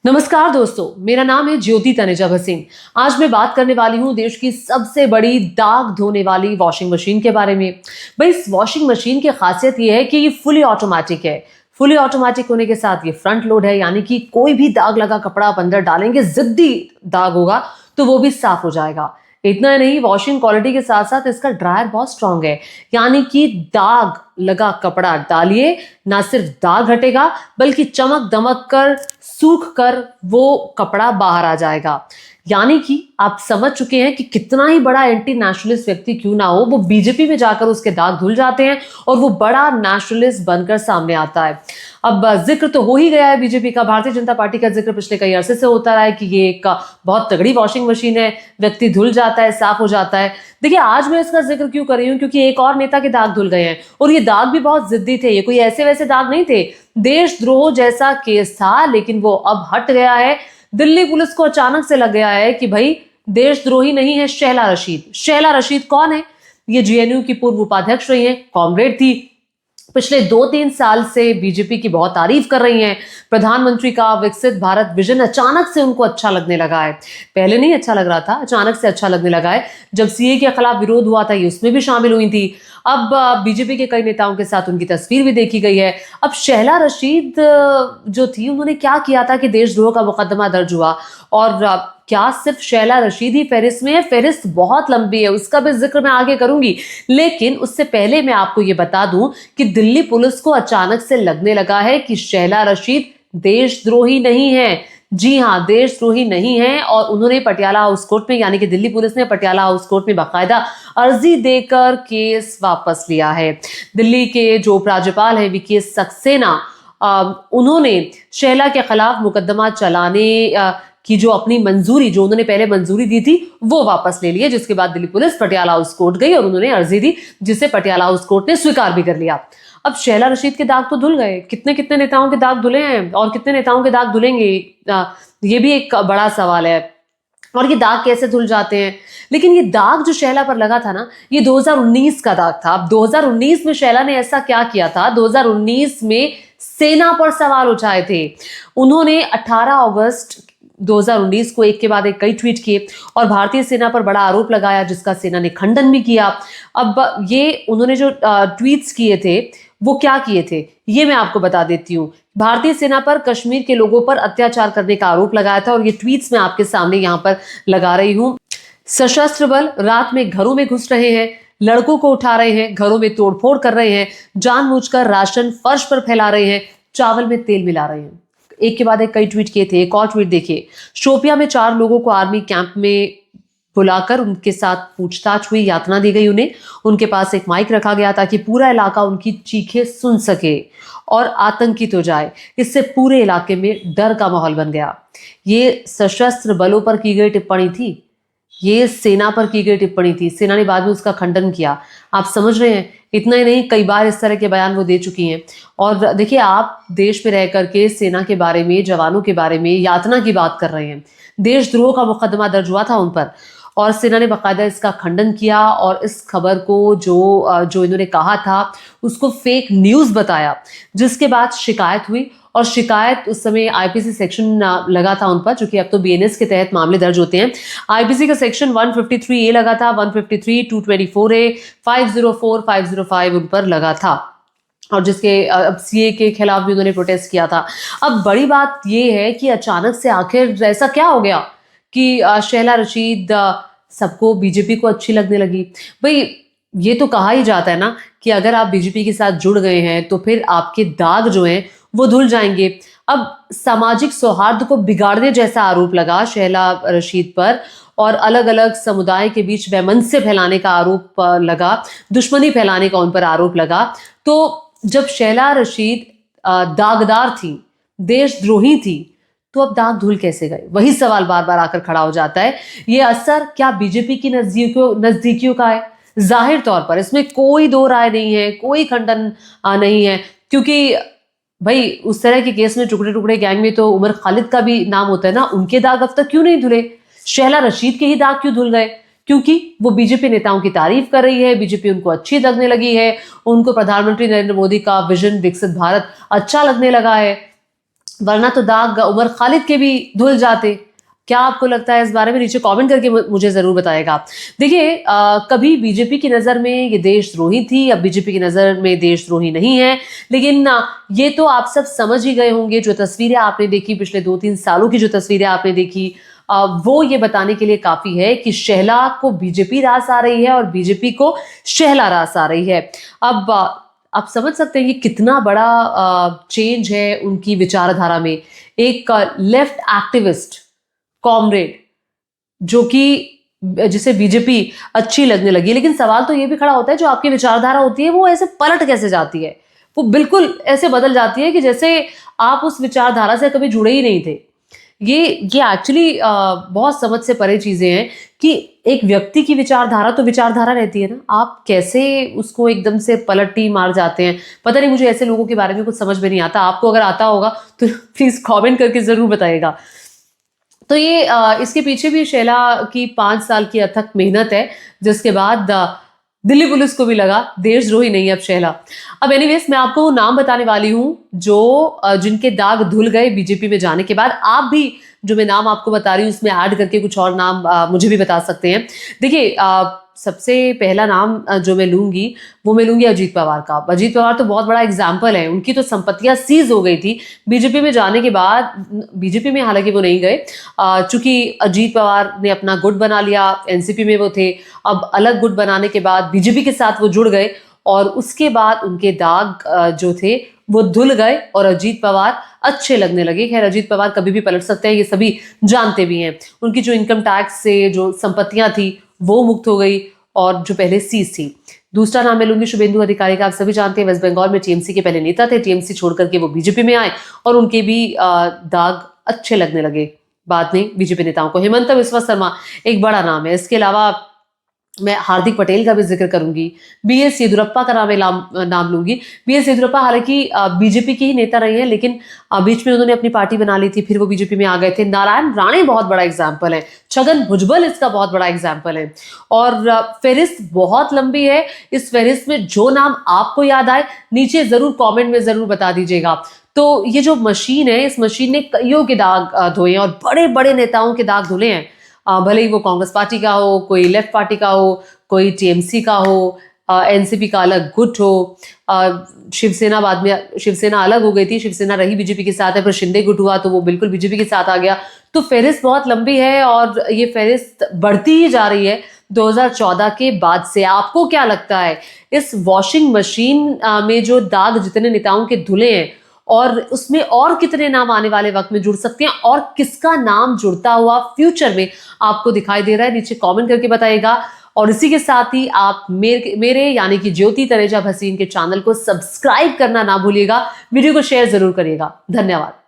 नमस्कार दोस्तों, मेरा नाम है ज्योति तनेजा भसीन। आज मैं बात करने वाली हूँ देश की सबसे बड़ी दाग धोने वाली वॉशिंग मशीन के बारे में। भाई, इस वॉशिंग मशीन की खासियत ये है कि ये फुली ऑटोमेटिक है। फुली ऑटोमेटिक होने के साथ ये फ्रंट लोड है, यानी कि कोई भी दाग लगा कपड़ा आप अंदर डालेंगे, जिद्दी दाग होगा तो वो भी साफ हो जाएगा। इतना ही नहीं, वॉशिंग क्वालिटी के साथ साथ इसका ड्रायर बहुत स्ट्रांग है, यानी कि दाग लगा कपड़ा डालिए, ना सिर्फ दाग हटेगा बल्कि चमक दमक कर सूख कर वो कपड़ा बाहर आ जाएगा। यानी कि आप समझ चुके हैं कि कितना ही बड़ा एंटी नेशनलिस्ट व्यक्ति क्यों ना हो, वो बीजेपी में जाकर उसके दाग धुल जाते हैं और वो बड़ा नेशनलिस्ट बनकर सामने आता है। अब जिक्र तो हो ही गया है बीजेपी का, भारतीय जनता पार्टी का जिक्र पिछले कई अरसे से होता रहा है कि ये एक बहुत तगड़ी वॉशिंग मशीन है, व्यक्ति धुल जाता है, साफ हो जाता है। देखिए, आज मैं इसका जिक्र क्यों कर रही हूँ, क्योंकि एक और नेता के दाग धुल गए हैं और ये दाग भी बहुत जिद्दी थे। ये कोई ऐसे वैसे दाग नहीं थे, देशद्रोह जैसा केस था, लेकिन वो अब हट गया है। दिल्ली पुलिस को अचानक से लग गया है कि भाई, देशद्रोही नहीं है शैला रशीद। शैला रशीद कौन है? ये जेएनयू की पूर्व उपाध्यक्ष रही हैं, कॉमरेड थी, पिछले 2-3 साल से बीजेपी की बहुत तारीफ कर रही हैं। प्रधानमंत्री का विकसित भारत विजन अचानक से उनको अच्छा लगने लगा है। पहले नहीं अच्छा लग रहा था, अचानक से अच्छा लगने लगा है। जब सीए के खिलाफ विरोध हुआ था, ये उसमें भी शामिल हुई थी। अब बीजेपी के कई नेताओं के साथ उनकी तस्वीर भी देखी गई है। अब शैला रशीद जो थी, उन्होंने क्या किया था कि देशद्रोह का मुकदमा दर्ज हुआ। और क्या सिर्फ शैला रशीद ही फेरिस्त में है? फेरिस्त बहुत लंबी है, उसका भी जिक्र मैं आगे करूंगी। लेकिन उससे पहले मैं आपको ये बता दूं कि दिल्ली पुलिस को अचानक से लगने लगा है कि शैला रशीद देशद्रोही नहीं है। जी हाँ, देशद्रोही नहीं है। और उन्होंने पटियाला हाउस कोर्ट में, यानी कि दिल्ली पुलिस ने पटियाला हाउस कोर्ट में बाकायदा अर्जी देकर केस वापस लिया है। दिल्ली के जो उपराज्यपाल है वीके सक्सेना, उन्होंने शैला के खिलाफ मुकदमा चलाने की जो अपनी मंजूरी, जो उन्होंने पहले मंजूरी दी थी, वो वापस ले ली है। जिसके बाद Delhi police Patiala house court गई और उन्होंने अर्जी दी, जिसे पटियाला हाउस कोर्ट ने स्वीकार भी कर लिया। अब शैला रशीद के दाग तो धुल गए, कितने कितने नेताओं के दाग धुले हैं और कितने नेताओं के दाग धुलेंगे, ये भी एक बड़ा सवाल है। और ये दाग कैसे धुल जाते हैं? लेकिन ये दाग जो शैला पर लगा था ना, ये 2019 का दाग था। अब 2019 में शैला ने ऐसा क्या किया था? 2019 में सेना पर सवाल उठाए थे। उन्होंने 18 अगस्त 2019 को एक के बाद एक कई ट्वीट किए और भारतीय सेना पर बड़ा आरोप लगाया, जिसका सेना ने खंडन भी किया। अब ये उन्होंने जो ट्वीट्स किए थे, वो क्या किए थे, ये मैं आपको बता देती हूँ। भारतीय सेना पर कश्मीर के लोगों पर अत्याचार करने का आरोप लगाया था और ये ट्वीट्स मैं आपके सामने यहाँ पर लगा रही हूँ। सशस्त्र बल रात में घरों में घुस रहे हैं, लड़कों को उठा रहे हैं, घरों में तोड़फोड़ कर रहे हैं, जानबूझकर राशन फर्श पर फैला रहे हैं, चावल में तेल मिला रहे हैं। एक के बाद एक कई ट्वीट किए थे। एक और ट्वीट देखिए, शोपिया में 4 लोगों को आर्मी कैंप में बुलाकर उनके साथ पूछताछ हुई, यातना दी गई उन्हें। उनके पास एक माइक रखा गया ताकि पूरा इलाका उनकी चीखें सुन सके और आतंकित हो जाए। इससे पूरे इलाके में डर का माहौल बन गया। ये सशस्त्र बलों पर की गई टिप्पणी थी, ये सेना पर की गई टिप्पणी थी। सेना ने बाद में उसका खंडन किया। आप समझ रहे हैं? इतना ही नहीं, कई बार इस तरह के बयान वो दे चुकी हैं। और देखिए, आप देश में रह करके सेना के बारे में, जवानों के बारे में, यातना की बात कर रहे हैं। देशद्रोह का मुकदमा दर्ज हुआ था उन पर और सेना ने बाकायदा इसका खंडन किया और इस खबर को जो इन्होंने कहा था उसको फेक न्यूज बताया, जिसके बाद शिकायत हुई। और शिकायत उस समय आईपीसी सेक्शन लगा था उन पर, जो कि अब तो बीएनएस के तहत मामले दर्ज होते हैं। आईपीसी का सेक्शन 153A लगा था, 153, 224A, 504, 505 उन पर लगा था। और जिसके अब सीए के खिलाफ भी उन्होंने प्रोटेस्ट किया था। अब बड़ी बात ये है कि अचानक से आखिर ऐसा क्या हो गया कि शैला रशीद सबको, बीजेपी को अच्छी लगने लगी। भाई, ये तो कहा ही जाता है ना कि अगर आप बीजेपी के साथ जुड़ गए हैं तो फिर आपके दाग जो हैं वो धुल जाएंगे। अब सामाजिक सौहार्द को बिगाड़ने जैसा आरोप लगा शैला रशीद पर और अलग अलग समुदाय के बीच वैमनस्य फैलाने का आरोप लगा, दुश्मनी फैलाने का उन पर आरोप लगा। तो जब शैला रशीद दागदार थी, देशद्रोही थी, तो अब दाग धुल कैसे गए? वही सवाल बार बार आकर खड़ा हो जाता है। ये असर क्या बीजेपी की नजदीकियों का है? जाहिर तौर पर इसमें कोई दो राय नहीं है, कोई खंडन नहीं है, क्योंकि भाई, उस तरह के केस में टुकड़े टुकड़े गैंग में तो उमर खालिद का भी नाम होता है ना। उनके दाग अब तक क्यों नहीं धुले? शैला रशीद के ही दाग क्यों धुल गए? क्योंकि वो बीजेपी नेताओं की तारीफ कर रही है, बीजेपी उनको अच्छी लगने लगी है, उनको प्रधानमंत्री नरेंद्र मोदी का विजन विकसित भारत अच्छा लगने लगा है। वरना तो दाग उमर खालिद के भी धुल जाते। क्या आपको लगता है इस बारे में? नीचे कमेंट करके मुझे जरूर बताएगा। देखिए, कभी बीजेपी की नजर में ये देशद्रोही थी, अब बीजेपी की नजर में देशद्रोही नहीं है, लेकिन ये तो आप सब समझ ही गए होंगे। जो तस्वीरें आपने देखी, पिछले 2-3 सालों की जो तस्वीरें आपने देखी, वो ये बताने के लिए काफी है कि शहला को बीजेपी रास आ रही है और बीजेपी को शहला रास आ रही है। अब आप समझ सकते हैं कि कितना बड़ा चेंज है उनकी विचारधारा में। एक लेफ्ट एक्टिविस्ट कॉमरेड जो कि जिसे बीजेपी अच्छी लगने लगी, लेकिन सवाल तो ये भी खड़ा होता है जो आपकी विचारधारा होती है वो ऐसे पलट कैसे जाती है? वो बिल्कुल ऐसे बदल जाती है कि जैसे आप उस विचारधारा से कभी जुड़े ही नहीं थे। ये एक्चुअली बहुत समझ से परे चीजें हैं कि एक व्यक्ति की विचारधारा तो विचारधारा रहती है ना, आप कैसे उसको एकदम से पलटी मार जाते हैं। पता नहीं, मुझे ऐसे लोगों के बारे में कुछ समझ में नहीं आता। आपको अगर आता होगा तो प्लीज कमेंट करके जरूर बताइएगा। तो ये इसके पीछे भी शैला की 5 साल की अथक मेहनत है, जिसके बाद दिल्ली पुलिस को भी लगा देशद्रोही नहीं है अब शैला। अब एनीवेज, मैं आपको वो नाम बताने वाली हूं जो जिनके दाग धुल गए बीजेपी में जाने के बाद। आप भी जो मैं नाम आपको बता रही हूँ उसमें ऐड करके कुछ और नाम मुझे भी बता सकते हैं। देखिए, सबसे पहला नाम जो मैं लूंगी वो मैं लूंगी अजीत पवार का। अजीत पवार तो बहुत बड़ा एग्जाम्पल है। उनकी तो संपत्तियां सीज हो गई थी बीजेपी में जाने के बाद। बीजेपी में हालांकि वो नहीं गए, चूंकि अजीत पवार ने अपना गुट बना लिया, एनसीपी में वो थे। अब अलग गुट बनाने के बाद बीजेपी के साथ वो जुड़ गए और उसके बाद उनके दाग जो थे वो धुल गए और अजीत पवार अच्छे लगने लगे। खैर, अजीत पवार कभी भी पलट सकते हैं, ये सभी जानते भी हैं। उनकी जो इनकम टैक्स से जो संपत्तियां थी वो मुक्त हो गई और जो पहले सीज थी। दूसरा नाम मैं लूंगी शुभेंदु अधिकारी का। आप सभी जानते हैं वेस्ट बंगाल में टीएमसी के पहले नेता थे, टीएमसी छोड़ करके वो बीजेपी में आए और उनके भी दाग अच्छे लगने लगे बाद में बीजेपी नेताओं को। हेमंत बिस्वा शर्मा एक बड़ा नाम है। इसके अलावा मैं हार्दिक पटेल का भी जिक्र करूंगी। बीएस येदियुरप्पा का नाम लूंगी। बीएस येदियुरप्पा हालांकि बीजेपी के ही नेता रहे हैं, लेकिन बीच में उन्होंने अपनी पार्टी बना ली थी, फिर वो बीजेपी में आ गए थे। नारायण राणे बहुत बड़ा एग्जाम्पल है। छगन भुजबल इसका बहुत बड़ा एग्जाम्पल है। और फेरिस्त बहुत लंबी है। इस फेरिस्त में जो नाम आपको याद आए नीचे जरूर कॉमेंट में जरूर बता दीजिएगा। तो ये जो मशीन है, इस मशीन ने कईयों के दाग धोए हैं और बड़े बड़े नेताओं के दाग धुले हैं। भले ही वो कांग्रेस पार्टी का हो, कोई लेफ्ट पार्टी का हो, कोई टीएमसी का हो, एनसीपी का अलग गुट हो, शिवसेना बाद में शिवसेना अलग हो गई थी, शिवसेना रही बीजेपी के साथ है, फिर शिंदे गुट हुआ तो वो बिल्कुल बीजेपी के साथ आ गया। तो फेरिस्त बहुत लंबी है और ये फेरिस्त बढ़ती ही जा रही है 2014 के बाद से। आपको क्या लगता है इस वॉशिंग मशीन में जो दाग जितने नेताओं के धुले हैं और उसमें और कितने नाम आने वाले वक्त में जुड़ सकते हैं और किसका नाम जुड़ता हुआ फ्यूचर में आपको दिखाई दे रहा है? नीचे कमेंट करके बताइएगा। और इसी के साथ ही आप मेरे यानी कि ज्योति तनेजा भसीन के चैनल को सब्सक्राइब करना ना भूलिएगा। वीडियो को शेयर जरूर करिएगा। धन्यवाद।